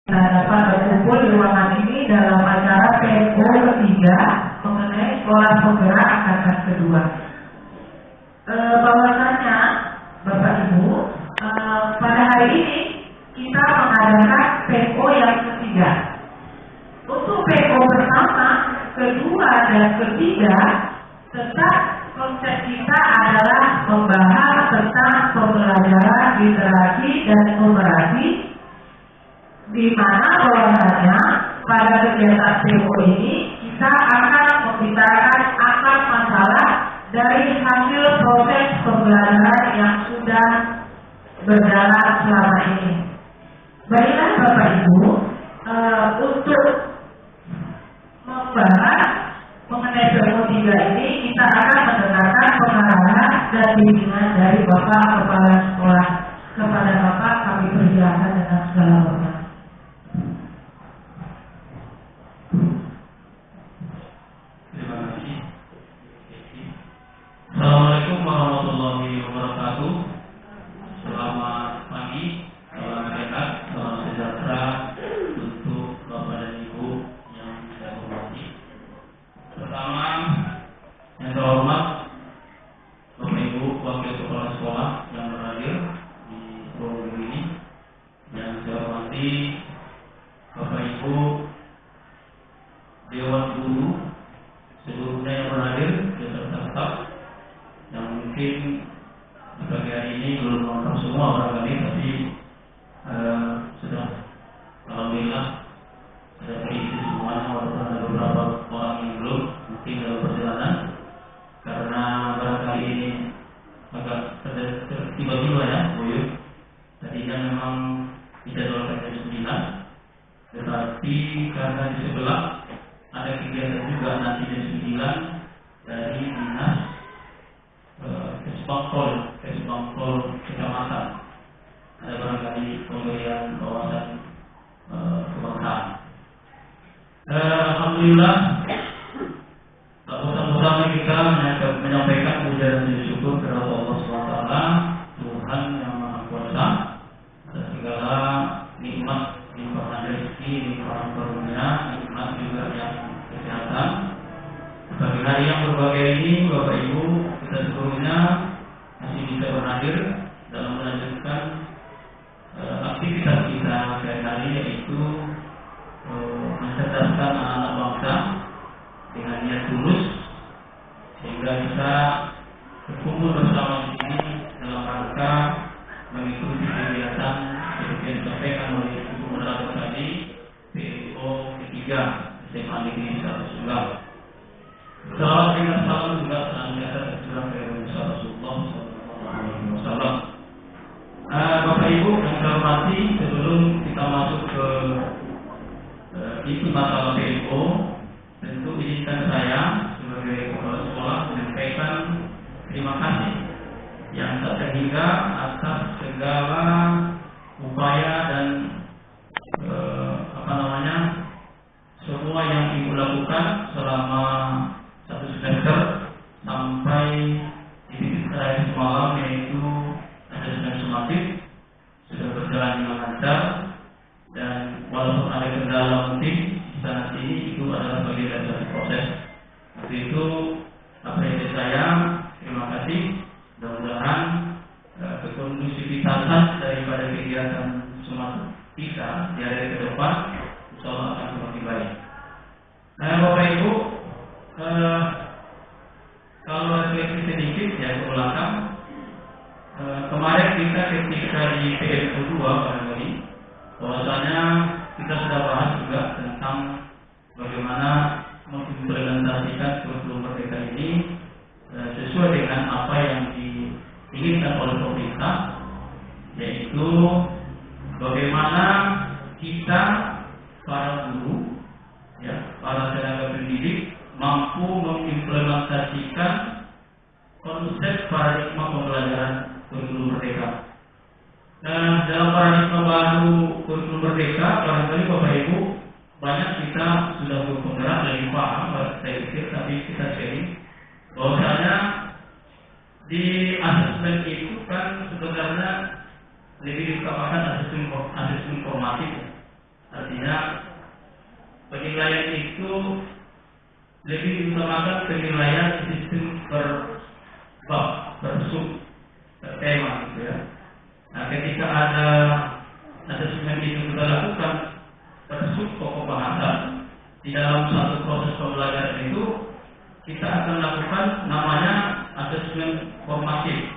Kita dapat berkumpul di ruangan ini dalam acara PO ketiga mengenai sekolah penggerak angkatan kedua. Bahwasanya Bapak Ibu, pada hari ini kita mengadakan PO yang ketiga. Untuk PO pertama, kedua, dan ketiga, tetap konsep kita adalah membahas tentang pembelajaran literasi dan numerasi, di mana bahwasanya pada kegiatan PO ini kita akan membicarakan akar masalah dari hasil proses pembelajaran yang sudah berjalan selama ini. Baiklah Bapak Ibu, untuk membahas mengenai PO 3 ini kita akan mendengarkan pengarahan dan bimbingan dari Bapak Kepala Sekolah. Kepada Bapak kami persilakan dengan segala hormat. Terima kasih. Assalamualaikum warahmatullahi wabarakatuh. Selamat pagi, salam sehat, salam sejahtera untuk Bapak dan Ibu yang saya hormati. Pertama, yang terhormat Bapak Ibu Wakil Kepala Sekolah yang berhadir di forum ini, yang saya hormati Bapak Ibu Dewan Guru seluruhnya yang berhadir beserta staf yang mungkin di pagi hari ini belum nonton semua barangkali, tapi sudah alhamdulillah sudah terisi semuanya, walaupun ada beberapa orang yang belum mungkin dalam perjalanan karena barangkali ini agak tiba-tiba ya Buyut. Tadinya memang dijadwalkan jam 9, tetapi karena di sebelah ada kegiatan juga nanti jam 9 dari dinas Kesbangpol Kecamatan. Ada barangkali pemberian kawasan kebangsaan. Alhamdulillah, bersama-sama kita menyampaikan puja dan syukur kepada Allah SWT, Tuhan yang Maha Kuasa atas segala nikmat rezeki, nikmat karunia, nikmat juga yang kesehatan. Bagi hari yang berbahagia ini, Bapak Ibu, kita seluruhnya masih bisa berhadir dalam melanjutkan aktivitas kita sehari-hari, yaitu mencerdaskan anak-anak bangsa dengan niat tulus sehingga bisa berkumpul bersama di sini dalam rangka mengikuti kegiatan seperti yang disampaikan oleh Ibu Moderator tadi, PO ketiga SMA Negeri 1 Subang. Salam dengan salam juga senantiasa tercurah dari Rasulullah SAW. Bapak Ibu yang saya hormati, sebelum kita masuk ke isi masalah PO, tentu izinkan saya sebagai kepala sekolah menyampaikan terima kasih yang tak terhingga atas segala upaya dan semua yang Ibu lakukan selama 1 semester sampai di titik terakhir semalam, yaitu asesmen sumatif sudah berjalan dengan lancar, dan walaupun ada kendala mungkin di sana sini, itu adalah bagian dari satu proses. Untuk itu apresiasi saya, terima kasih. Mudah-mudahan kekondusivitasan daripada kegiatan sumatif kita di hari ke depan insya Allah akan semakin baik. Bapak Ibu, kalau refleksi sedikit ya ke belakang, kemarin kita ketika di PMO 2 barangkali, bahwasanya kita sudah bahas juga tentang bagaimana mengimplementasikan kurikulum merdeka ini sesuai dengan apa yang diinginkan oleh pemerintah, yaitu bagaimana kita para guru, para tenaga pendidik mampu mengimplementasikan konsep paradigma pembelajaran kurikulum merdeka. Nah, dalam paradigma baru kurikulum merdeka, barangkali Bapak Ibu banyak kita sudah berpenggerak lebih paham, saya pikir, tapi kita sharing bahwasanya di asesmen itu kan sebenarnya lebih diutamakan asesmen formatif. penilaian itu lebih diutamakan penilaian sistem per bab, per sub, per tema gitu ya. Nah, ketika ada asesmen itu kita lakukan per sub pokok bahasa di dalam satu proses pembelajaran itu, kita akan lakukan namanya asesmen formatif.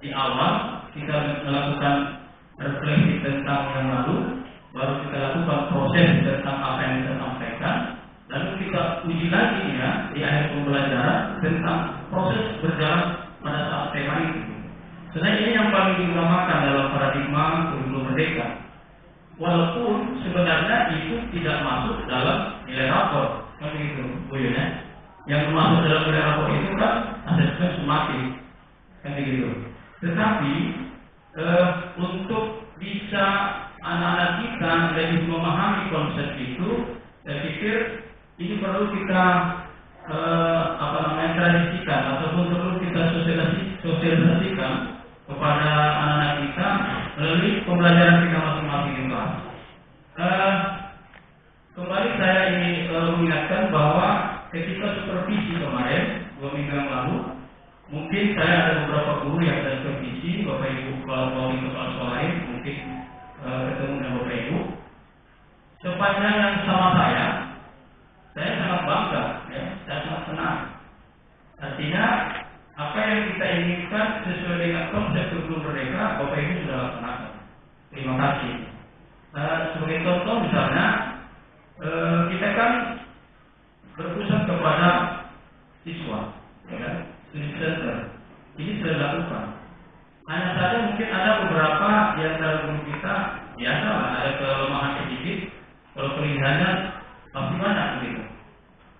Di awal kita melakukan refleksi tentang yang lalu, baru kita lakukan proses tentang apa yang kita sampaikan, lalu kita uji lagi ya di akhir pembelajaran tentang proses berjalan pada saat tema itu. Sebenarnya ini yang paling diutamakan dalam paradigma kurikulum merdeka. Walaupun sebenarnya itu tidak masuk dalam nilai rapor, kan begitu, Bu Yuna. Yang masuk dalam nilai rapor itu kan asesmen sumatif, kan begitu. Tetapi untuk bisa anak-anak kita lebih memahami konsep itu, saya pikir ini perlu kita tradisikan ataupun perlu kita sosialisasikan kepada anak-anak kita melalui pembelajaran kita masing-masing di kelas. Kembali saya ingin mengingatkan bahwa ketika supervisi kemarin 2 minggu yang lalu, mungkin saya ada beberapa guru yang saya supervisi, Bapak Ibu kepala sekolah lain, mungkin ketemu dengan Bapak Ibu. Sepanjang yang sama saya sangat bangga, ya, saya sangat senang. Artinya apa yang kita inginkan sesuai dengan konsep kurikulum merdeka, Bapak Ibu sudah laksanakan. Terima kasih. Sebagai contoh misalnya, kita kan berpusat kepada siswa, ya kan? Student center. Ini sudah dilakukan. Hanya saja mungkin ada beberapa di antara guru kita biasa lah, ada kelemahan sedikit. Kalau kelebihannya pasti banyak begitu.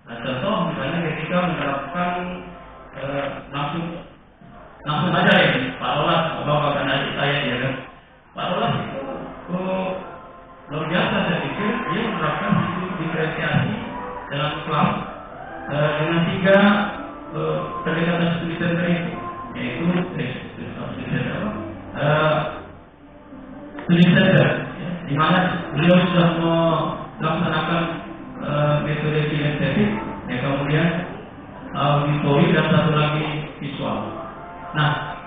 Nah, contoh misalnya ketika menerapkan langsung aja ya, Pak Olas, Bapak dan adik saya ya kan. Pak Olas itu luar biasa, saya pikir dia menerapkan sistem diferensiasi dalam kelas dengan 3 pendekatan studi center itu, yaitu studi center, ya, di mana beliau sudah melaksanakan metode kinestetik, ya, kemudian auditori dan satu lagi visual. Nah,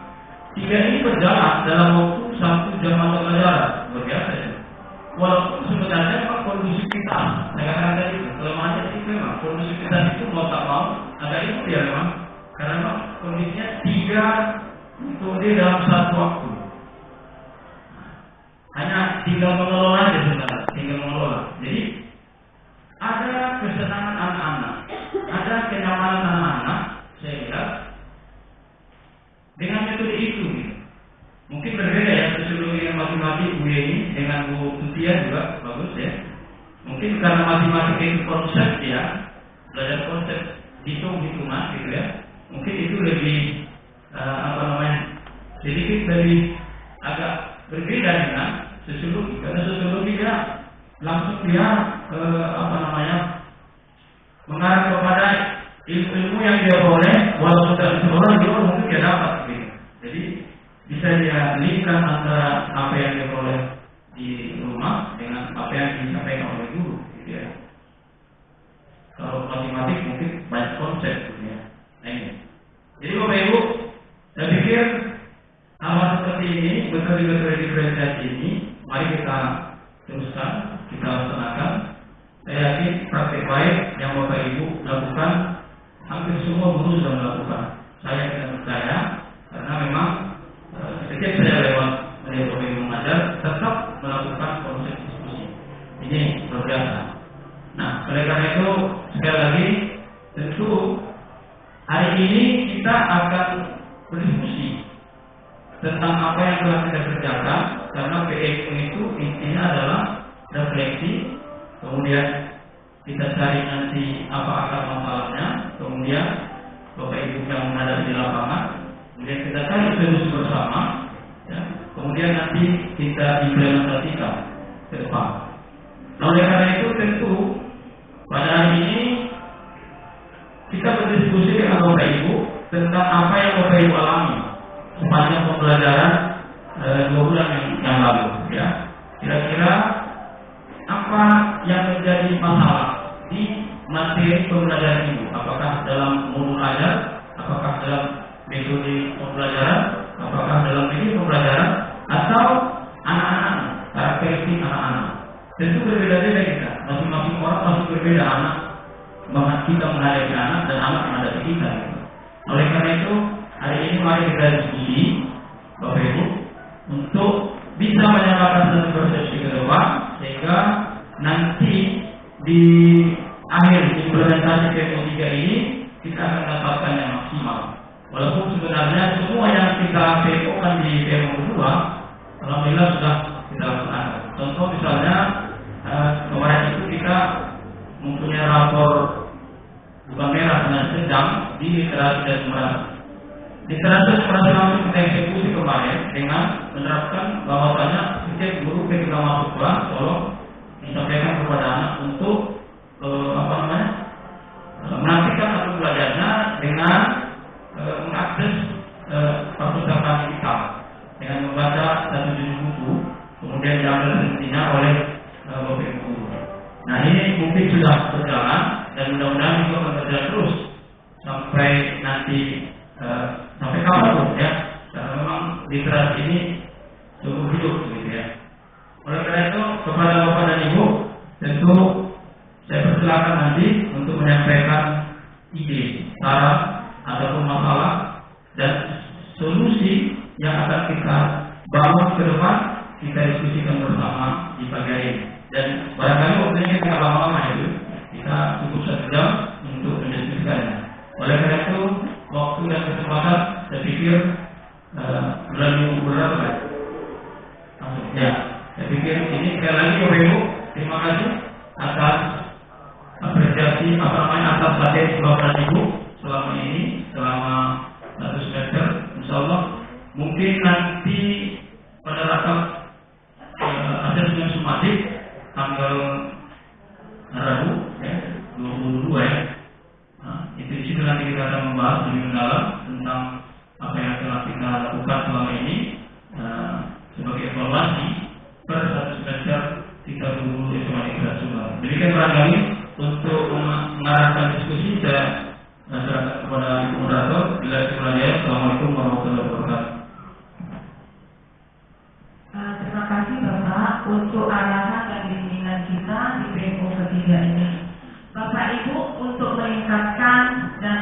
3 ini berjalan dalam waktu 1 jam mata pelajaran, luar biasa ya. Walaupun sebenarnya memang kondusivitas, saya katakan tadi kelemahannya itu memang kondusivitas itu mau tak mau agak itu ya memang, karena memang kondisinya 3 metode dalam satu waktu. Hanya tinggal mengelola aja sebenarnya, tinggal mengelola. Jadi ada kesenangan anak-anak, ada kenyamanan anak-anak, saya lihat dengan metode itu. Mungkin berbeda ya, sosiologi yang matematik Bu ini dengan Bu Tutia juga bagus ya. Mungkin karena matematik itu konsep ya, belajar konsep hitungan gitu ya. Mungkin itu lebih sedikit lebih agak berbeda dengan sosiologi, karena sosiologi dia langsung dia mengarah kepada ilmu yang dia boleh, walaupun tidak sekolah dia mungkin dia dapat gitu. Jadi bisa dia linkkan antara apa yang dia boleh di rumah dengan apa yang disampaikan oleh guru gitu ya. Kalau matematik mungkin banyak konsep gitu ya. Nah, ini. Jadi Bapak Ibu, saya pikir hal seperti ini, betul-betul diferensiasi ini, mari kita teruskan, kita laksanakan. Saya yakin praktek baik yang Bapak Ibu lakukan, hampir semua guru sudah melakukan. Saya tidak percaya, karena memang setiap saya lewat melihat Bapak Ibu mengajar, tetap melakukan proses diskusi. Ini luar biasa. Nah, oleh karena itu sekali lagi, tentu hari ini kita akan berdiskusi tentang apa yang telah kita kerjakan, karena PEU itu intinya adalah refleksi, kemudian kita cari nanti apa akar masalahnya, kemudian Bapak Ibu yang menghadapi di lapangan, kemudian kita cari solusi bersama, ya, kemudian nanti kita implementasikan ke depan. Nah, oleh karena itu tentu pada hari ini kita berdiskusi dengan Bapak Ibu tentang apa yang Bapak Ibu alami sepanjang pembelajaran 2 bulan yang lalu, ya. Kira-kira apa apa yang menjadi masalah di materi pembelajaran Ibu? Apakah dalam modul ajar, apakah dalam metode pembelajaran, apakah dalam media pembelajaran, atau anak-anak, karakteristik anak-anak? Tentu berbeda-beda kita. Masing-masing orang pasti berbeda anak. Kita menghadapi anak dan anak menghadapi kita. Oleh karena itu, hari ini mari kita diskusi, Bapak Ibu, untuk bisa menyamakan satu persepsi ke depan, sehingga nanti di akhir implementasi PMO3 ini kita akan dapatkan yang maksimal. Walaupun sebenarnya semua yang kita PMO-kan di PMO2, alhamdulillah sudah kita laksanakan. Contoh misalnya kemarin itu kita mempunyai rapor bukan merah dengan sedang di literasi dan numerasi. Literasi dan numerasi langsung kita eksekusi kemarin dengan menerapkan bahwasanya setiap guru ketika masuk kelas tolong disampaikan kepada anak untuk menaktifkan atau belajarnya dengan mengakses perpustakaan digital dengan membaca satu jenis buku, kemudian diambil sentinya oleh Bapak Ibu. Nah ini mungkin sudah berjalan dan mudah-mudahan itu akan berjalan terus sampai nanti sampai kapanpun ya. Karena memang literasi ini seumur hidup gitu ya. Oleh karena itu kepada Bapak dan Ibu tentu saya persilakan nanti untuk menyampaikan ide, saran ataupun masalah dan solusi yang akan kita bangun ke depan, kita diskusikan bersama di pagi hari ini. Dan barangkali waktunya kita tidak lama-lama itu, kita cukup 1 jam untuk mendiskusikannya. Oleh karena itu, waktu dan kesempatan saya pikir berlalu berapa ya? Ya, saya pikir ini sekali lagi Bapak Ibu, terima kasih atas apresiasi atas materi Bapak dan Ibu selama ini, selama 1 semester. Insyaallah mungkin nanti pada rakam asesmen sumatif tanggal Rabu ya, 22 ya. Nah, itu di situ nanti kita akan membahas lebih mendalam tentang apa yang telah kita lakukan selama ini sebagai evaluasi per 1 semester kita dulu SMA Negeri Sumbar. Demikian barangkali untuk mengarahkan diskusi saya serahkan kepada Ibu Moderator. Assalamualaikum warahmatullahi wabarakatuh. Terima kasih Bapak untuk arahan dan bimbingan kita di PMO ketiga ini. Bapak Ibu untuk meningkatkan dan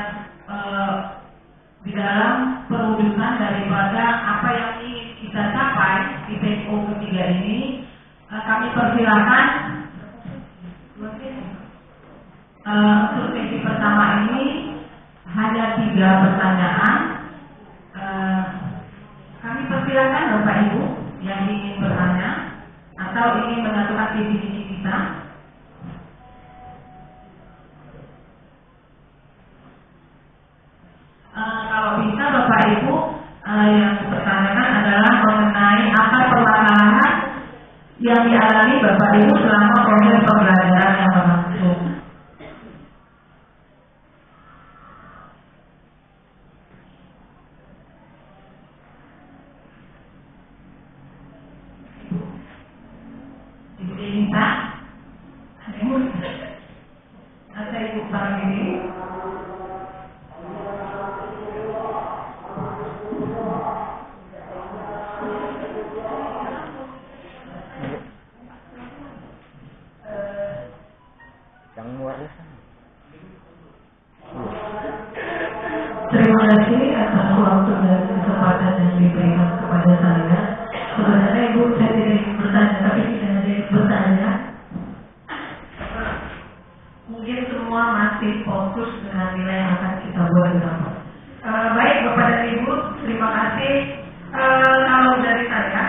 di dalam perwujudan daripada apa yang ingin kita capai di PMO ketiga ini, kami persilakan untuk sesi pertama ini hanya 3 pertanyaan. Kami persilakan Bapak Ibu yang ingin bertanya atau ingin menentukan visi kita. Kalau bisa Bapak Ibu yang dipertanyakan adalah mengenai apa permasalahan yang dialami Bapak Ibu selama proses pembelajaran yang berlangsung. Ibu Dinta, ada Ibu Parmini. Terima kasih atas waktu dan kesempatan yang diberikan kepada saya. Sebenarnya Ibu saya tidak ingin bertanya, tapi tidak ada yang bertanya. Mungkin semua masih fokus dengan nilai yang akan kita buat bersama. Baik Bapak dan Ibu, terima kasih. Kalau dari saya,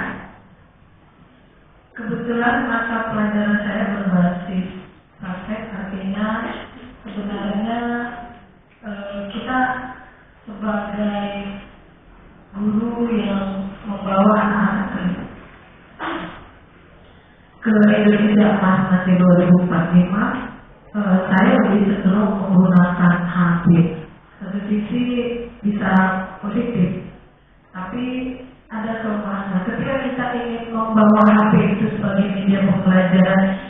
kebetulan mata pelajaran saya berbasis praktek, artinya sebenarnya kita sebagai guru yang membawa anak-anak ke Indonesia Emas nanti 2045, saya lebih cenderung menggunakan HP. Satu sisi bisa positif, tapi ada kelemahan. Ketika kita ingin membawa HP itu sebagai media pembelajaran